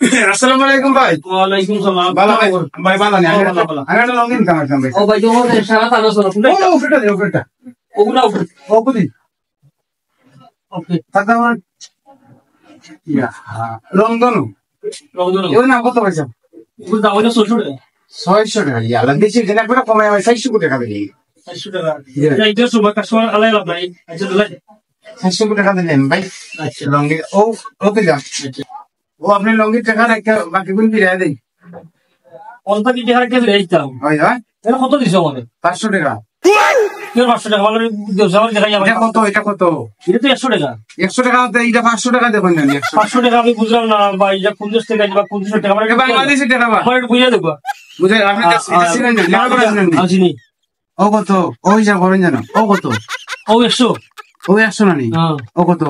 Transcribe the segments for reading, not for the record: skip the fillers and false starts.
আসসালামু আলাইকুম ভাই। ওয়ালাইকুম সালাম। ভালো ভাই ভালো নেই আমি একটা লঙ্গিন কামাইতাম ভাই। ও ভাই তোমাদের সারা তারা সরো কোনটা? ওটা দে ওটা। ওগুলা ওগুলা। ওপদি। ওকে। দাদা আমার ইয়া লন্ডন। রওদন। এর নাম কত পয়সা? ওগুলা দাও না 600 টাকা। 600 টাকা ইয়ালা বেশি দিন একবার কমাই আমি 400 টাকা দিই। 400 টাকা। এই যে সুবা কাস্টমার আলাই লাভ নাই। আচ্ছা দুলাই। 400 টাকা দিলেন ভাই। আচ্ছা লঙ্গি ও ওকে যা। আচ্ছা। ও আপনি লঙ্গি টাকা রাখা বাকি কোন ফিরিয়ে দেই। অল্প কি টাকা কে দিতাম? হয় হয় এর কত দিছো আমারে? 500 টাকা। এর 500 টাকা মানে দেওয়া দেখাই আমার। এটা কত এটা কত? এটা তো 100 টাকা। 100 টাকা তো এটা 500 টাকা দেবেন না 100 500 টাকা আমি বুঝলাম না ভাই এটা 50 টাকা বা 25 টাকা মানে বাংলাদেশি টাকা বা আমার একটু বুঝিয়ে দেবো। বুঝে আপনি এটা ছিলেন না লেখা করেন না আসিনি। ও কত ওই যা করেন জানো ও কত ও 100। ও 100 না নি হ্যাঁ। ও কত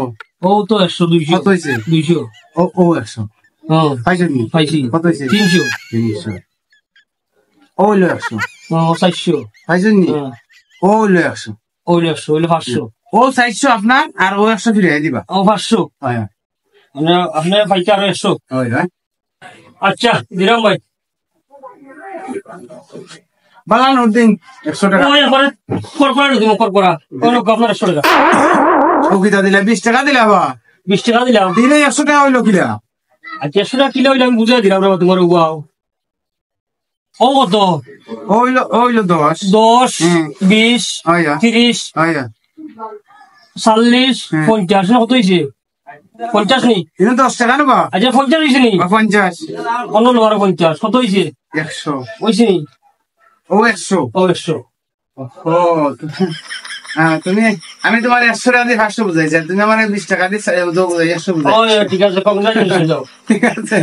ও তো 100 200 কত হইছে 200। ও 100 হ্যাঁ পাইছেন নি পাইছি। কত হইছে 300। 300 ও হইলো 100 ও 400। পাইছেন নি হ্যাঁ। ও হইলো 100 ওই 100 হইলো 500। ও 400 আপনার আর ও 100 ফিরে দিবা ও 500 হয় মানে আপনি পাইতে আরো 100। হয় হয় আচ্ছা দিলাম ভাই। বালান উদ্দিন 100 টাকা ওই আমার করকরা দিব করকরা কোন আপনার 100 টাকা। ও কিটা দিলা 20 টাকা দিলা বা 20 টাকা দিলাম। দিলে 100 টাকা হইলো কিলা আচ্ছা 100 টাকা কিলো হইলে আমি বুঝাই দিলাম রে তোমার উবাও। ও কত? হইলো 10 10 20 হয় 30 হয় 40 50 না কত হইছে? 50 নি? এটা 10 টাকা নেবা আচ্ছা 50 হইছে নি? 50 অন্য লোয়ার 50 কত হইছে? 100 হইছে নি? ও 100 ও 100। ও হ্যাঁ তুমি আমি তোমার 100 টাকা দিয়ে 500 বুঝাইছি তুমি আমার 20 টাকা দিয়ে 100 বুঝাই 100 বুঝাই ও ঠিক আছে কম যাই যাও। ঠিক আছে